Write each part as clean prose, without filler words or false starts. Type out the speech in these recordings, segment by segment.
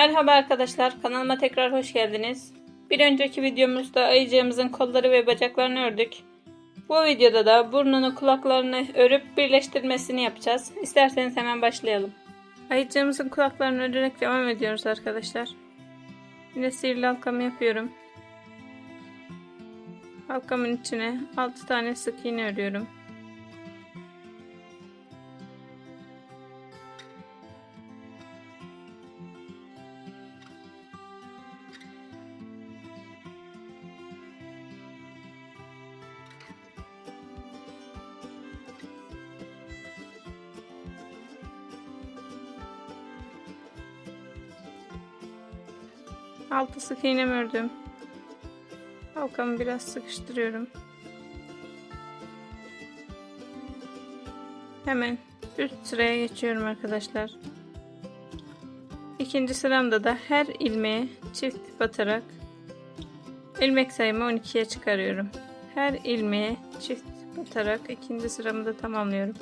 Merhaba arkadaşlar, kanalıma tekrar hoş geldiniz. Bir önceki videomuzda ayıcığımızın kolları ve bacaklarını ördük. Bu videoda da burnunu, kulaklarını örüp birleştirmesini yapacağız. İsterseniz hemen başlayalım. Ayıcığımızın kulaklarını örerek devam ediyoruz arkadaşlar. Yine sihirli halkamı yapıyorum. Halkamın içine 6 tane sık iğne örüyorum. Altı sık iğnemi ördüm. Halkamı biraz sıkıştırıyorum. Hemen üst sıraya geçiyorum arkadaşlar. İkinci sıramda da her ilmeğe çift batarak ilmek sayımı 12'ye çıkarıyorum. Her ilmeğe çift batarak ikinci sıramı da tamamlıyorum.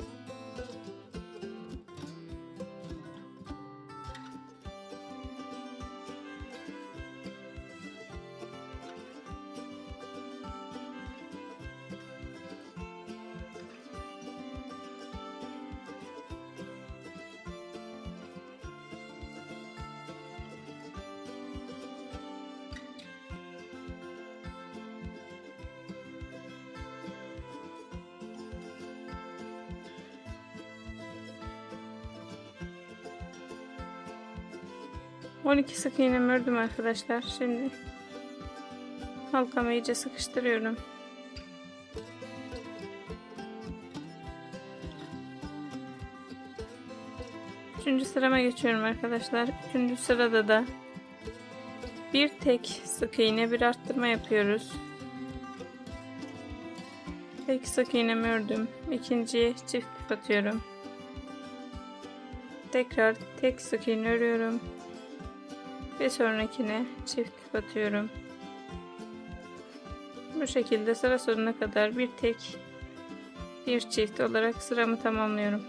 On iki sık iğnemi ördüm arkadaşlar. Şimdi halkamı iyice sıkıştırıyorum. Üçüncü sırama geçiyorum arkadaşlar. Üçüncü sırada da bir tek sık iğne, bir arttırma yapıyoruz. Tek sık iğnemi ördüm. İkinciye çift batıyorum. Tekrar tek sık iğne örüyorum. Bir sonrakine çift batıyorum. Bu şekilde sıra sonuna kadar bir tek, bir çift olarak sıramı tamamlıyorum.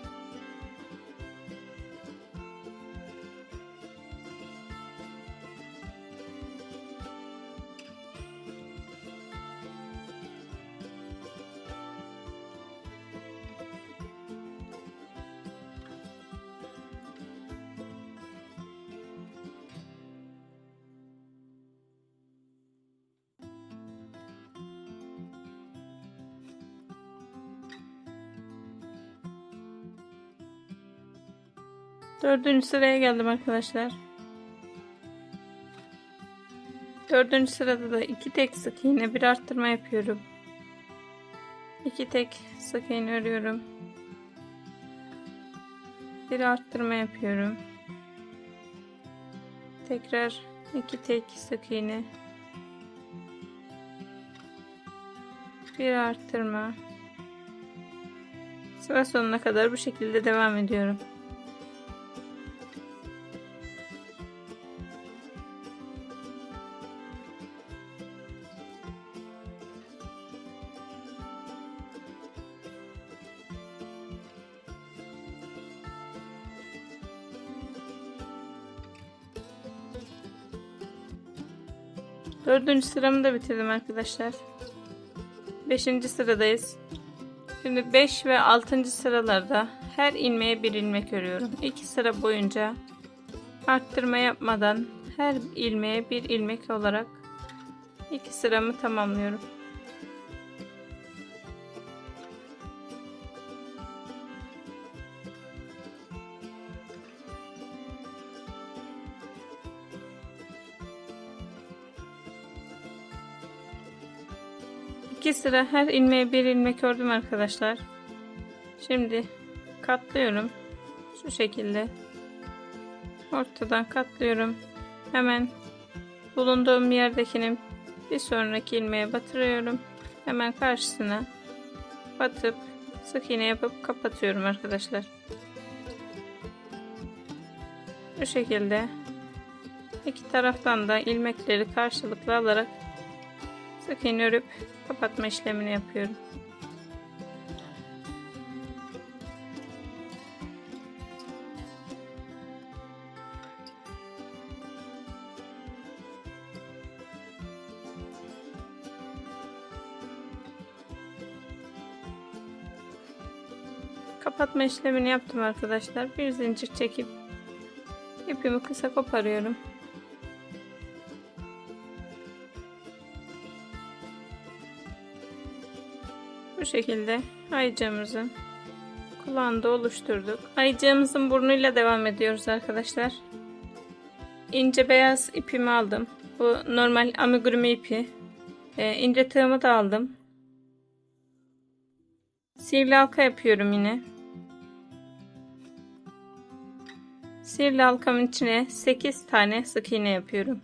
Dördüncü sıraya geldim arkadaşlar. Dördüncü sırada da iki tek sık iğne, bir arttırma yapıyorum. İki tek sık iğne örüyorum. Bir arttırma yapıyorum. Tekrar iki tek sık iğne. Bir arttırma. Sıra sonuna kadar bu şekilde devam ediyorum. Dördüncü sıramı da bitirdim arkadaşlar. Beşinci sıradayız. Şimdi 5 ve 6. sıralarda her ilmeğe bir ilmek örüyorum. 2 sıra boyunca arttırma yapmadan her ilmeğe bir ilmek olarak 2 sıramı tamamlıyorum. İki sıra her ilmeğe bir ilmek ördüm arkadaşlar. Şimdi katlıyorum. Şu şekilde ortadan katlıyorum. Hemen bulunduğum yerdekinin bir sonraki ilmeğe batırıyorum. Hemen karşısına batıp sık iğne yapıp kapatıyorum arkadaşlar. Bu şekilde iki taraftan da ilmekleri karşılıklı alarak sık iğne örüp kapatma işlemini yapıyorum. Kapatma işlemini yaptım arkadaşlar. Bir zincir çekip ipimi kısa koparıyorum. Bu şekilde ayıcığımızın kulağını da oluşturduk. Ayıcığımızın burnuyla devam ediyoruz arkadaşlar. İnce beyaz ipimi aldım. Bu normal amigurumi ipi. İnce tığımı da aldım. Sihirli halka yapıyorum yine. Sihirli halkamın içine 8 tane sık iğne yapıyorum.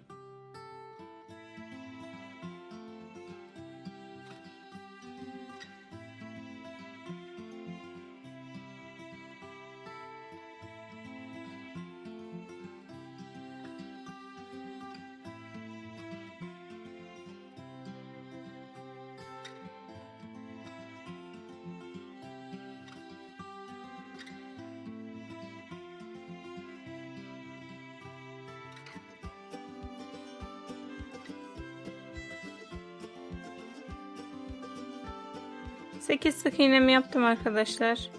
Sekiz sık iğnemi yaptım arkadaşlar.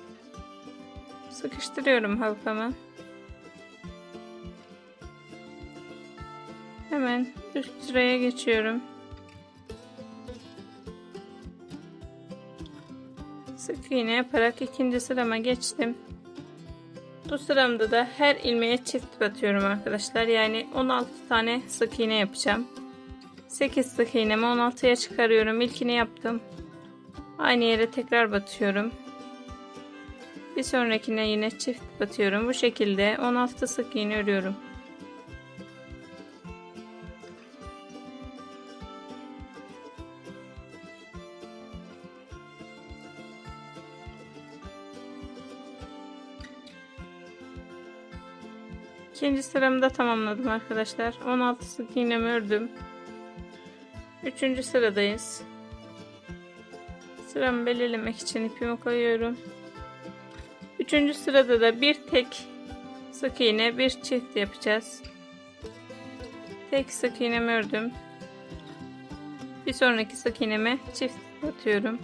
Sıkıştırıyorum halkamı. Hemen üst sıraya geçiyorum. Sık iğne yaparak ikinci sırama geçtim. Bu sıramda da her ilmeğe çift batıyorum arkadaşlar. Yani 16 tane sık iğne yapacağım. 8 sık iğnemi 16'ya çıkarıyorum. İlkini yaptım. Aynı yere tekrar batıyorum. Bir sonrakine yine çift batıyorum. Bu şekilde 16 sık iğne örüyorum. İkinci sıramı da tamamladım arkadaşlar. 16 sık iğnemi ördüm. Üçüncü sıradayız. Sıramı belirlemek için ipimi koyuyorum. Üçüncü sırada da bir tek sık iğne, bir çift yapacağız. Tek sık iğnemi ördüm. Bir sonraki sık iğneme çift batıyorum.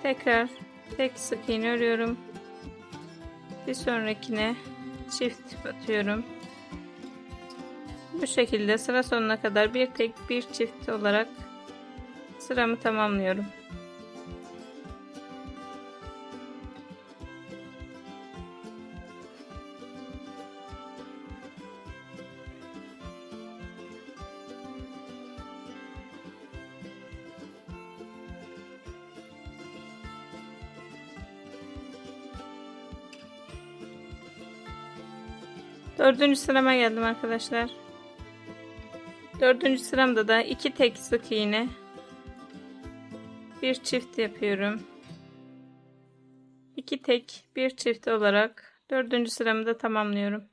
Tekrar tek sık iğne örüyorum. Bir sonrakine çift batıyorum. Bu şekilde sıra sonuna kadar bir tek bir çift olarak sıramı tamamlıyorum. Dördüncü sırama geldim arkadaşlar. Dördüncü sıramda da iki tek sık iğne, bir çift yapıyorum. İki tek bir çift olarak dördüncü sıramı da tamamlıyorum.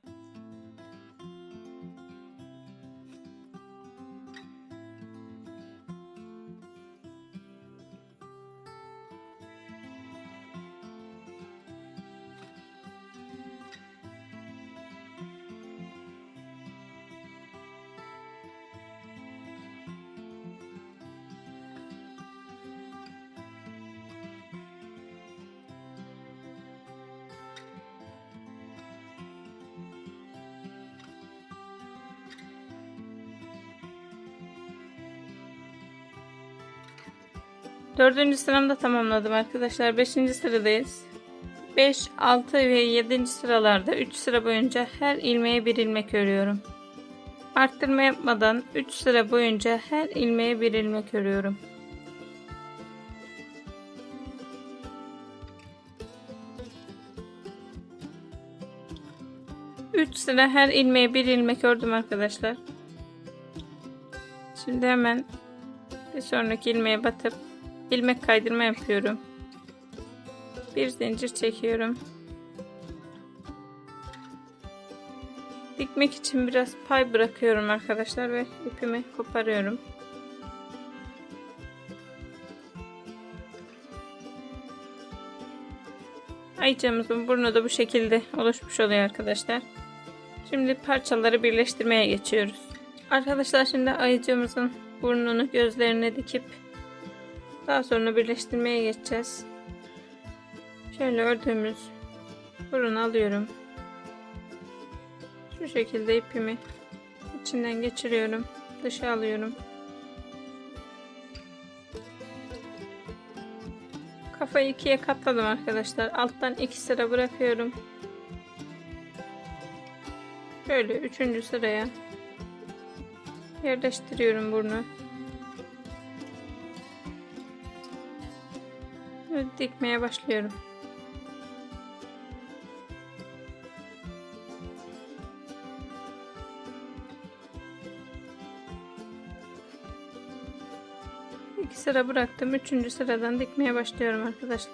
Dördüncü sıramda tamamladım arkadaşlar. Beşinci sıradayız. 5, 6 ve 7. sıralarda 3 sıra boyunca her ilmeğe bir ilmek örüyorum. Arttırma yapmadan 3 sıra boyunca her ilmeğe bir ilmek örüyorum. Üç sıra her ilmeğe bir ilmek ördüm arkadaşlar. Şimdi hemen bir sonraki ilmeğe batıp ilmek kaydırma yapıyorum. Bir zincir çekiyorum. Dikmek için biraz pay bırakıyorum arkadaşlar ve ipimi koparıyorum. Ayıcığımızın burnu da bu şekilde oluşmuş oluyor arkadaşlar. Şimdi parçaları birleştirmeye geçiyoruz. Arkadaşlar şimdi ayıcığımızın burnunu, gözlerine dikip daha sonra birleştirmeye geçeceğiz. Şöyle ördüğümüz burunu alıyorum. Şu şekilde ipimi içinden geçiriyorum. Dışa alıyorum. Kafayı ikiye katladım arkadaşlar. Alttan 2 sıra bırakıyorum. Şöyle 3. sıraya yerleştiriyorum burnu. Ve dikmeye başlıyorum. İki sıra bıraktım. 3. sıradan dikmeye başlıyorum arkadaşlar.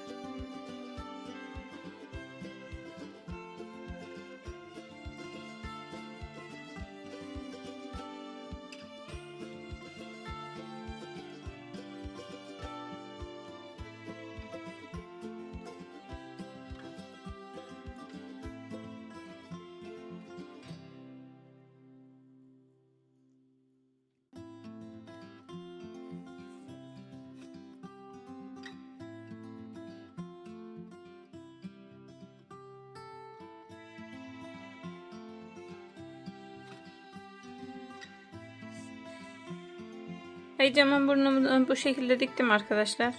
Heyecanın burnumu bu şekilde diktim arkadaşlar.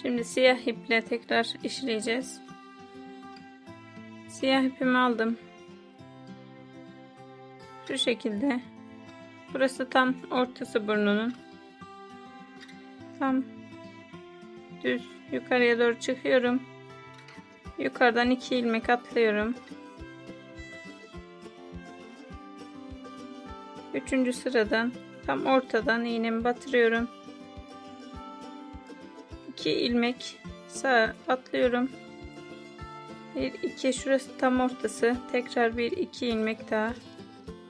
Şimdi siyah iple tekrar işleyeceğiz. Siyah ipimi aldım. Şu şekilde. Burası tam ortası burnunun. Tam düz yukarıya doğru çıkıyorum. Yukarıdan 2 ilmek atlıyorum. 3. sıradan tam ortadan iğnemi batırıyorum. 2 ilmek sağa atlıyorum. 1 2 şurası tam ortası. Tekrar 1 2 ilmek daha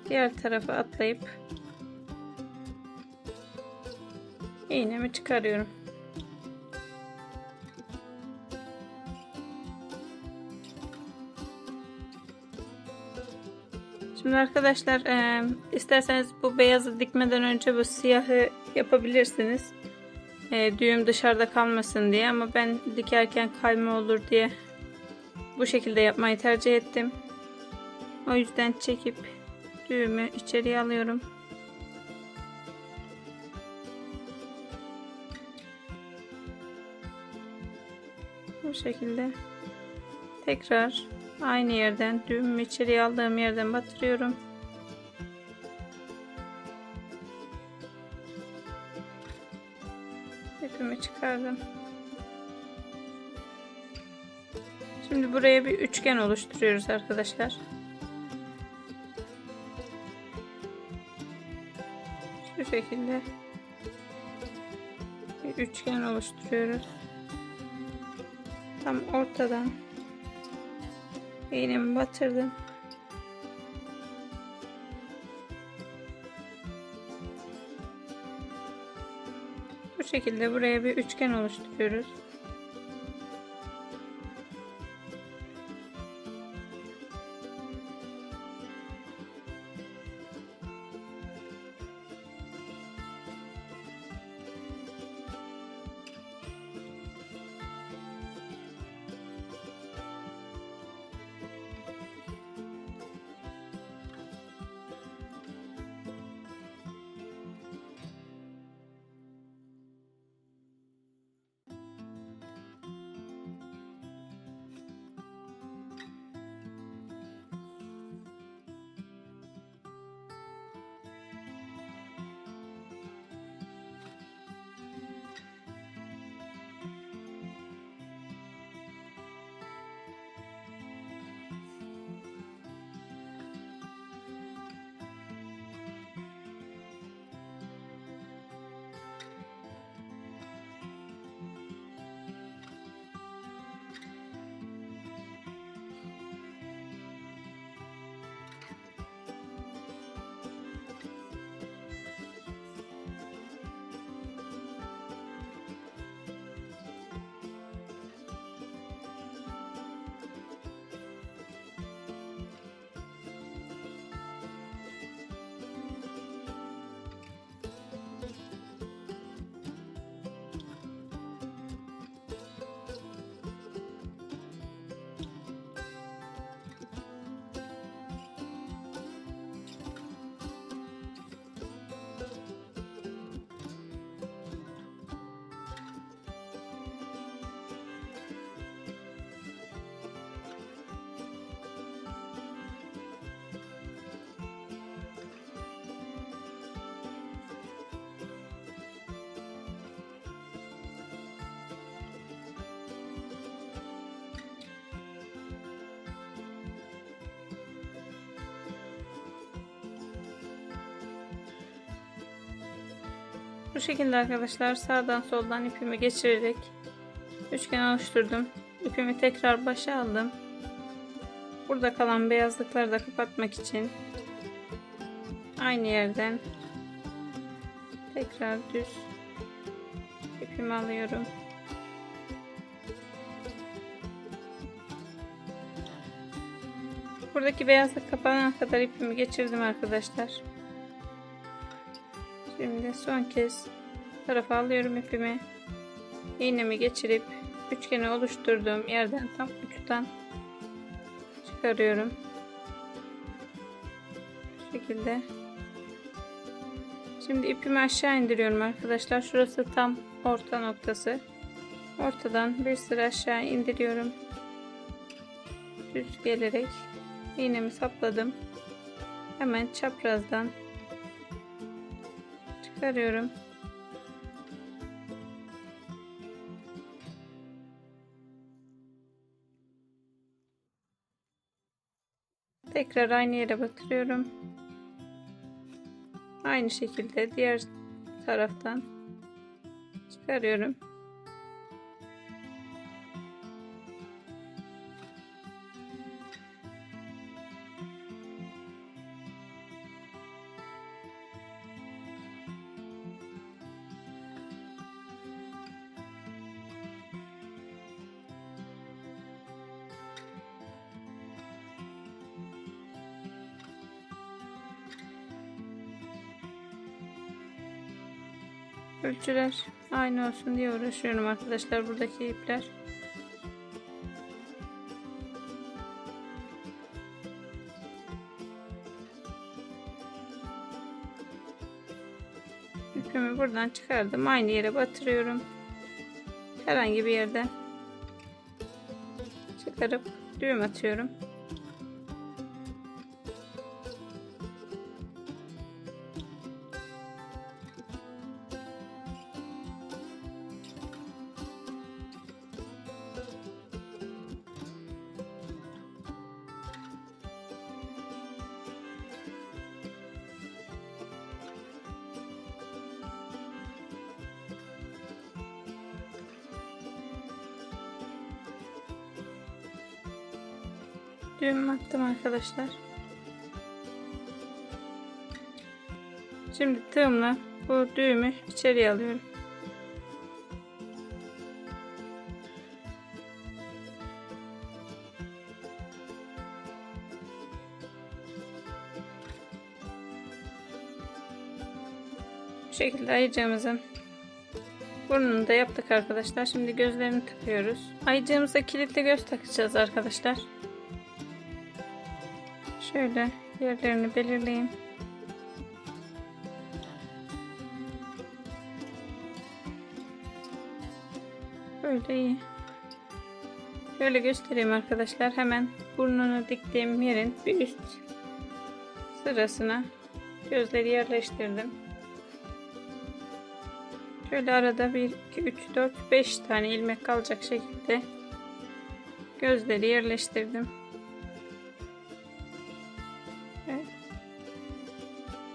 diğer tarafa atlayıp iğnemi çıkarıyorum. Şimdi arkadaşlar isterseniz bu beyazı dikmeden önce bu siyahı yapabilirsiniz. Düğüm dışarıda kalmasın diye, ama ben dikerken kayma olur diye bu şekilde yapmayı tercih ettim. O yüzden çekip düğümü içeriye alıyorum. Bu şekilde tekrar aynı yerden düğümü içeriye aldığım yerden batırıyorum. İpimi çıkardım. Şimdi buraya bir üçgen oluşturuyoruz arkadaşlar. Şu şekilde bir üçgen oluşturuyoruz. Tam ortadan iğnemi batırdım. Bu şekilde buraya bir üçgen oluşturuyoruz. Bu şekilde arkadaşlar sağdan soldan ipimi geçirerek üçgen oluşturdum. İpimi tekrar başa aldım. Burada kalan beyazlıkları da kapatmak için aynı yerden tekrar düz ipimi alıyorum. Buradaki beyazlık kapanana kadar ipimi geçirdim arkadaşlar. Şimdi son kez tarafa alıyorum ipimi. İğnemi geçirip üçgeni oluşturduğum yerden tam uçtan çıkarıyorum. Bu şekilde. Şimdi ipimi aşağı indiriyorum arkadaşlar. Şurası tam orta noktası. Ortadan bir sıra aşağı indiriyorum. Düz gelerek iğnemi sapladım. Hemen çaprazdan çıkarıyorum. Tekrar aynı yere batırıyorum. Aynı şekilde diğer taraftan çıkarıyorum. Ölçüler aynı olsun diye uğraşıyorum arkadaşlar, buradaki ipler. İpimi buradan çıkardım. Aynı yere batırıyorum. Herhangi bir yerden çıkarıp düğüm atıyorum. Düğüm attım arkadaşlar. Şimdi tığımla bu düğümü içeriye alıyorum. Bu şekilde ayıcığımızın burnunu da yaptık arkadaşlar. Şimdi gözlerini takıyoruz. Ayıcığımıza kilitli göz takacağız arkadaşlar. Şöyle yerlerini belirleyeyim. Böyle iyi. Şöyle göstereyim arkadaşlar. Hemen burnunu diktiğim yerin bir üst sırasına gözleri yerleştirdim. Şöyle arada 1, 2, 3, 4, 5 tane ilmek kalacak şekilde gözleri yerleştirdim. Evet.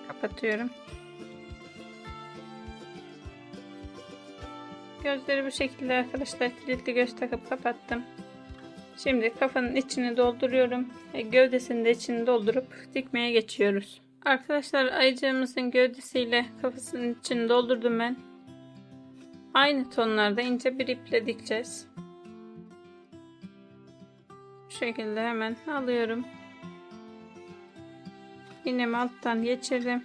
Kapatıyorum. Gözleri bu şekilde arkadaşlar kilitli göz takıp kapattım. Şimdi kafanın içini dolduruyorum. Gövdesinin de içini doldurup dikmeye geçiyoruz. Arkadaşlar ayıcığımızın gövdesiyle kafasının içini doldurdum ben. Aynı tonlarda ince bir iple dikeceğiz. Bu şekilde hemen alıyorum. İğnemi alttan geçirdim.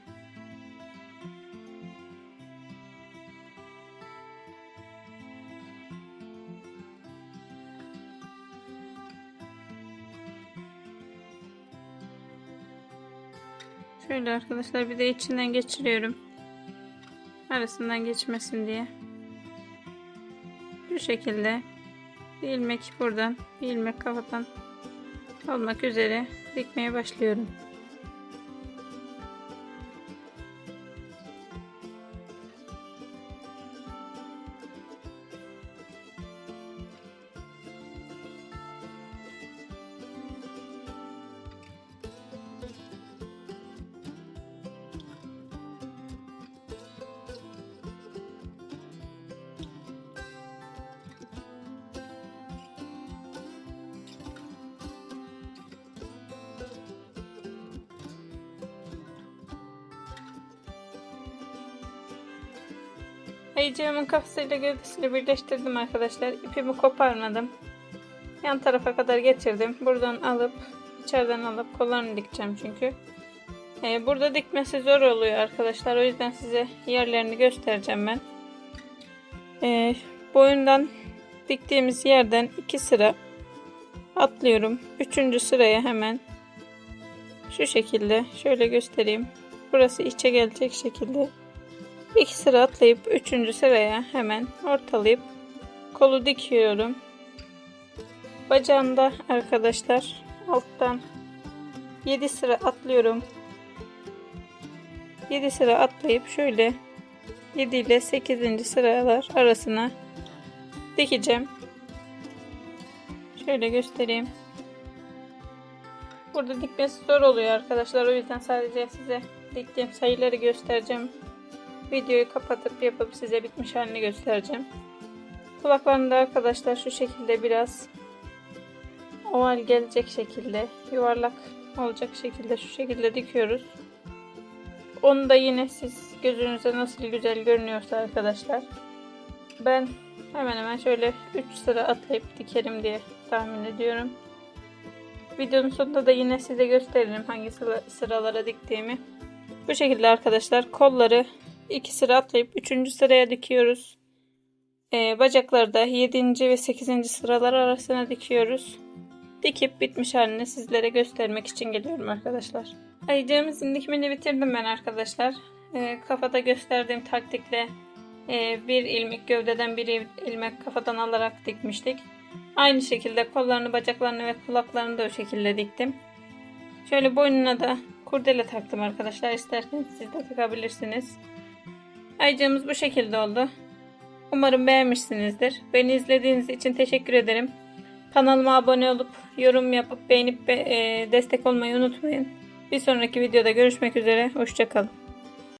Şöyle arkadaşlar bir de içinden geçiriyorum. Arasından geçmesin diye. Bu şekilde bir ilmek buradan, bir ilmek kafadan olmak üzere dikmeye başlıyorum. Ayıcığımın kafasıyla gövdesini birleştirdim arkadaşlar. İpimi koparmadım. Yan tarafa kadar getirdim. Buradan alıp içeriden alıp kollarını dikeceğim çünkü. Burada dikmesi zor oluyor arkadaşlar. O yüzden size yerlerini göstereceğim ben. Boyundan diktiğimiz yerden 2 sıra atlıyorum. 3. sıraya hemen şu şekilde şöyle göstereyim. Burası içe gelecek şekilde 2 sıra atlayıp 3. sıraya hemen ortalayıp kolu dikiyorum. Bacağında arkadaşlar alttan 7 sıra atlıyorum. 7 sıra atlayıp şöyle 7 ile 8. sıralar arasına dikeceğim. Şöyle göstereyim. Burada dikmesi zor oluyor arkadaşlar. O yüzden sadece size diktiğim sayıları göstereceğim. Videoyu kapatıp yapıp size bitmiş halini göstereceğim. Kulaklarını da arkadaşlar şu şekilde biraz oval gelecek şekilde, yuvarlak olacak şekilde şu şekilde dikiyoruz. Onu da yine siz gözünüze nasıl güzel görünüyorsa arkadaşlar. Ben hemen hemen şöyle 3 sıra atlayıp dikerim diye tahmin ediyorum. Videonun sonunda da yine size gösteririm hangi sıralara diktiğimi. Bu şekilde arkadaşlar kolları 2 sıra atlayıp 3. sıraya dikiyoruz. Bacakları da 7. ve 8. sıralar arasına dikiyoruz. Dikip bitmiş halini sizlere göstermek için geliyorum arkadaşlar. Ayıcığımızın dikimini bitirdim ben arkadaşlar. Kafada gösterdiğim taktikle bir ilmek gövdeden bir ilmek kafadan alarak dikmiştik. Aynı şekilde kollarını, bacaklarını ve kulaklarını da o şekilde diktim. Şöyle boynuna da kurdele taktım arkadaşlar. İsterseniz siz de takabilirsiniz. Ayıcığımız bu şekilde oldu. Umarım beğenmişsinizdir. Beni izlediğiniz için teşekkür ederim. Kanalıma abone olup yorum yapıp beğenip destek olmayı unutmayın. Bir sonraki videoda görüşmek üzere. Hoşça kalın.